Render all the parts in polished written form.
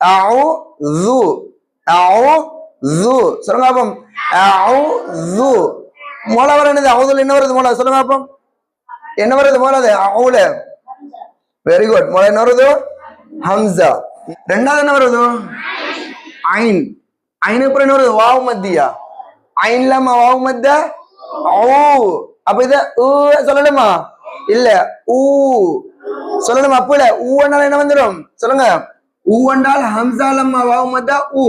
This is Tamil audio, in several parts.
அவுது அவுது சொல்லுங்க பாப்போம். அவுது மோல வர என்னது? அவுதுல என்ன வருது மோல? சொல்லுங்க பாப்போம். என்ன வருது மோல? அது அவுல. Very good. மோல என்ன வருது? ஹம்சா. ரெண்டாவது என்ன வருது? ஐன். ஐனுக்கு அப்புறம் என்ன வருது? வாவ் மத்தியா. ஐன்ல வாவ் மத்த ஓ. அப்ப இத சொல்லணுமா? இல்ல ஊ சொல்லணுமா? அப்ப இல்ல ஊன்னால என்ன வந்துடும்? சொல்லுங்க. ஊ என்றால் ஹம்சா லம்மா வாவ் மத்தா ஊ.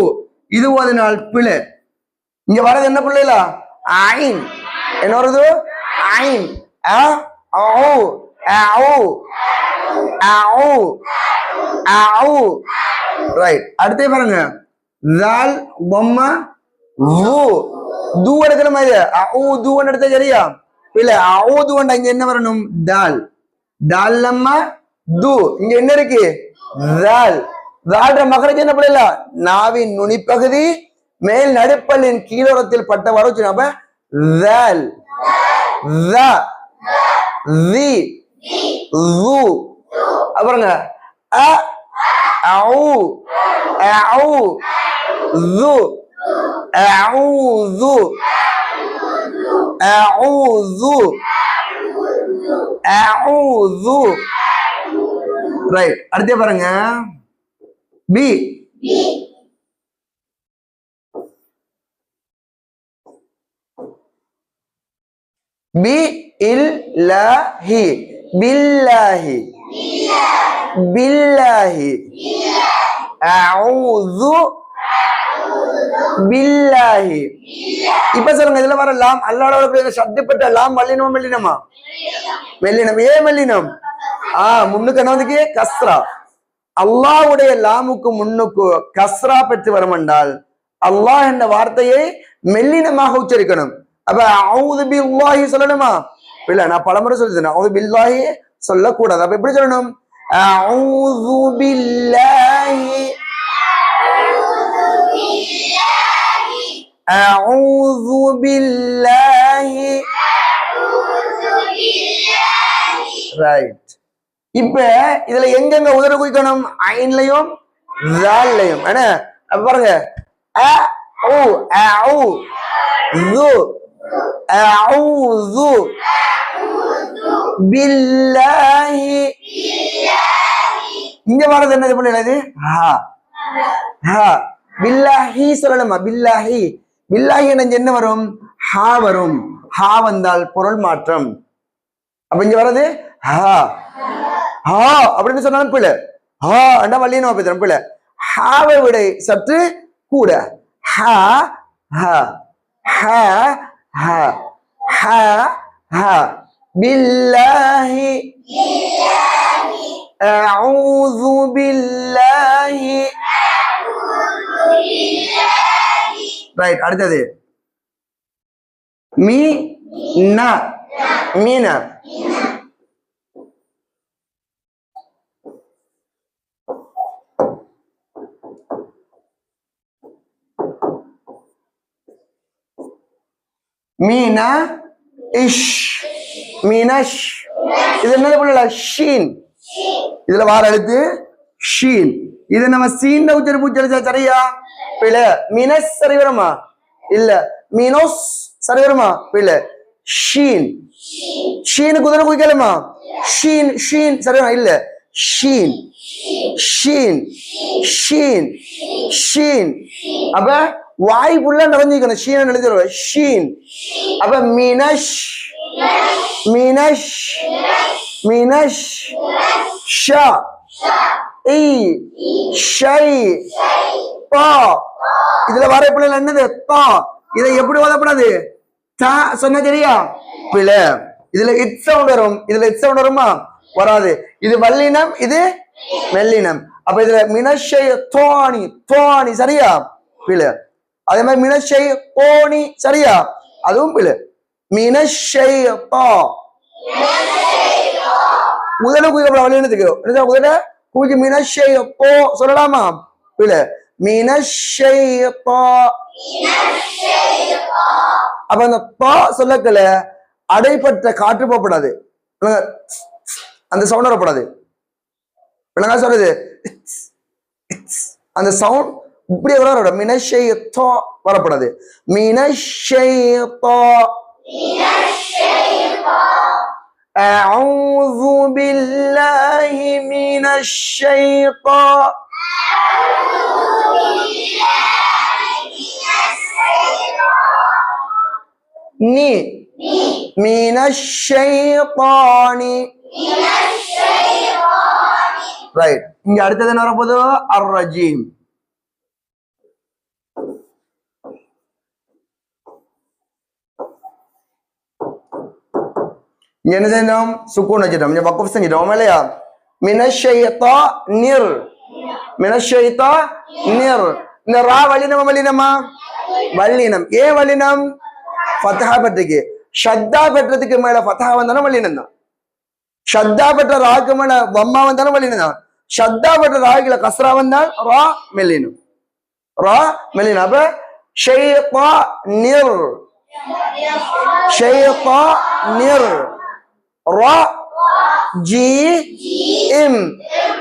இது அதனால் பிழை. இங்க வரது என்ன பிள்ளைல? ஐன். என்ன வருது? ஐன். ரைட். அடுத்தே பாருங்க. ஜால் பொம்மா தூ எடுக்கிற மாதிரி தூ எடுத்த சரியா? இல்ல அவுது இங்க என்ன வரணும்? தால். தால் லம்மா தூ. இங்க என்ன இருக்கு? தால். தால்ற மகனுக்கு என்ன பண்ணல? நாவின் நுனிப்பகுதி மேல் நடுப்பல்லின் கீழோரத்தில் பட்ட வர அப்ப தால் தா தி து. அப்புறங்க அ அவு அவு து அவுது அவுது அவுது. ரைட். அடுத்தே பாருங்க. பி. பி இல்லாஹி பில்லாஹி பில்லாஹி அஊது பில்லாஹி. இப்ப சொல்லுங்க. இதுல வர லாம் அல்லாஹ்வோட சப்தப்பட்ட லாம் மல்லினமா மெல்லினமா? மெல்லினம். ஏன் மெல்லினம்? முன்னுக்கு என்ன வந்து? கஸ்ரா. அல்லாஹ்வுடைய லாமுக்கு முன்னுக்கு கஸ்ரா பெற்று வரும் என்றால் அல்லாஹ் என்ற வார்த்தையை மெல்லினமாக உச்சரிக்கணும். அப்ப அஊது பில்லாஹி சொல்லணுமா? இல்ல, நான் பலமுறை சொல்லிட்டேன். அஊது பில்லாஹி சொல்லக்கூடாது. அப்ப எப்படி சொல்லணும்? அஊது பில்லாஹி அஊது பில்லாஹி. ரைட். இப்ப இதுல எங்கெங்க உதர குவிக்கணும்? ஐன்லயும் ஜால்லையும். என்ன பாருங்க. அ உ அஉ து அஊது பில்லாஹி. இங்க வரது என்னது பண்ணது? பில்லாஹி சொல்லணுமா? பில்லாஹி. பில்லாஹி என்ன வரும்? ஹா வரும். ஹா வந்தால் பொருள் மாற்றம். அப்ப இங்க வரது அப்படின்னு சொன்னாலும் பிள்ளை. அண்டா வள்ளியனோ பேசுறோம் பிள்ளை. ஹாவை விட சற்று கூட. பில்லாஹி அஊது பில்லாஹி. ரைட். அடுத்தது மீ நா மீனா. மீனா இஷ் மீனஷ். இது என்னது பண்ணல? ஷீன். இதுல வார எழுத்து ஷீன். இது நம்ம சீன் உச்சரிப்பு உச்சரிச்சா சரியா? பிள்ளை. மீனஸ் சரி வருமா? இல்ல. மீனோஸ் சரி வருமா? பிள்ளை. ஷீன். ஷீனுக்கு உதர குவிக்கலுமா? ஷீன் ஷீன் சரி வருமா? இல்ல. Sheen Sheen Sheen Sheen. அப்ப வாய் புள்ள நடந்துக்கணும். ஷீன் எழுதிடுவோம். ஷீன். அப்ப மீனஷ் மீனஷ் மீனஷ் ஷா இ ஷை பா. இதுல வர பிள்ளை என்னது? பா. இதை எப்படி ஓதப்படாது? தா சொன்ன சரியா? பிள்ளை. இதுல இட் சவுண்ட் வரும். இதுல இட் சவுண்ட் வருமா? வராது. இது வல்லினம், இது மெல்லினம். அப்ப இதுல மினஷை தோணி தோணி சரியா? பிள்ளை. அதே மாதிரி மினஷை ஓணி சரியா? அதுவும் பிள்ளை. மினஷை பா. முதல்ல குவிக்கப்பட வல்லினத்துக்கு முதல்ல குவிக்கு மினஷை போ சொல்லலாமா? பிள்ளை. மினஷை பா. அப்ப அந்த பா சொல்லக்கல அடைப்பட்ட காற்று போகப்படாது. அந்த சவுண்ட் வரப்படாது. சொல்றது அந்த சவுண்ட் இப்படியே வர மினஷைத்தா வரப்படாது. மினஷைத்தா. அஊது பில்லாஹி மினஷைத்தா. நீ மினஷைத்தானி. ரைட். இங்க அடுத்தது என்ன வரப்போகுது? அர் ரஜீம். என்ன செய்யணும்? சுக்கூன் வச்சிட்டோம், கொஞ்சம் வக்ஃப் செஞ்சிட்டோம் இல்லையா? மினஷைத்தா நிர். மினஷைத்தா நிர். இந்த ரா வல்லினமா வல்லினமா? வல்லினம். ஏன் வல்லினம்? ஃபத்ஹா பெற்றதுக்கு. ஷத்தா பெற்றதுக்கு மேல ஃபத்ஹா வந்தாலும் வல்லினம் தான். ஷத்தா பெற்ற ராக்கு மேல வம்மா வந்தாலும் வல்லினம் தான். ஷத்தா பெற்ற ராக்குல கஸ்ரா வந்தால் ரா மெல்லினம். ரா மெல்லினம். அப்ப ஷைத்தா நிர். ஷைத்தா நிர். ரா ஜி இம்.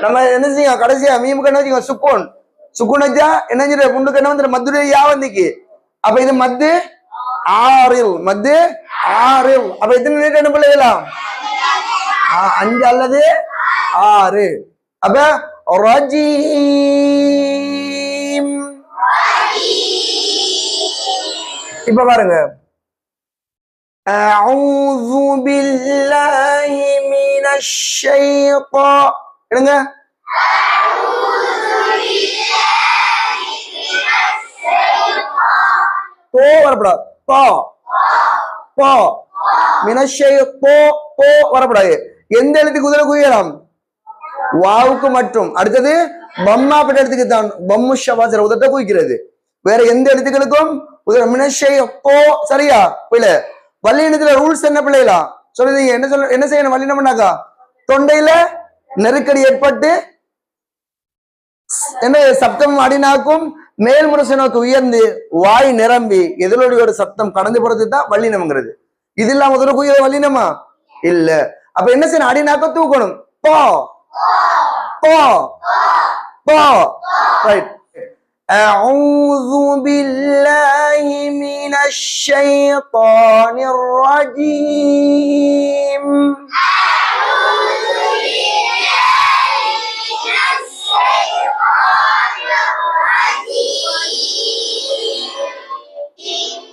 நம்ம என்ன செய்யும்? கடைசியா மீமுக்கு என்ன வச்சுக்கோ? சுக்கூன். சுக்கூன் வச்சா என்ன செஞ்சு புண்டுக்கு என்ன வந்து மத்துடைய யா வந்துக்கு. அப்ப இது மத்து ஆறில். மத்து ஆறில். அப்ப எத்தனை நீட்டு என்ன பிள்ளைகளாம்? 5 அல்லது 6. அப்ப ரஜீம். இப்ப பாருங்க. அஊது பில்லாஹி மினஷ் ஷைத்தா. எடுங்க. தோ வரப்படாது. தோ தோ மினஷ் ஷைத்தா. தோ வரப்படாது. எந்த எழுத்துக்கு குதிரை குயலாம்? வாவுக்கு மட்டும். அடுத்தது பம்மா பெற்ற எழுத்துக்கு தான் பம்மு ஷபாசர உதட்ட குயிக்கிறது. வேற எந்த எழுத்துக்களுக்கும் உதர மினஷ் ஷைத்தா. சரியா? பிள்ளை வல்லினத்துல ரூல்ஸ் என்ன பிள்ளைகளா சொல்லுங்க? என்ன செய்யணும்? வல்லினம்னாக்கா தொண்டையில நெருக்கடி ஏற்பட்டு என்ன சப்தம் அடிநாக்கும் மேல் முரசு நோக்கு உயர்ந்து வாய் நிரம்பி எதிரொலியோட ஒரு சப்தம் கடந்து போறது தான் வல்லினம்ங்கிறது. இது இல்லாம முதல்ல குயிர வல்லினமா இல்ல. அப்ப என்ன செய்யணும்? அடிநாக்க தூக்கணும். போ போ போ. ரைட். أعوذ بالله من الشيطان الرجيم.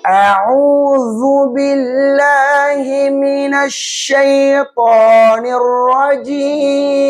أعوذ بالله من الشيطان الرجيم.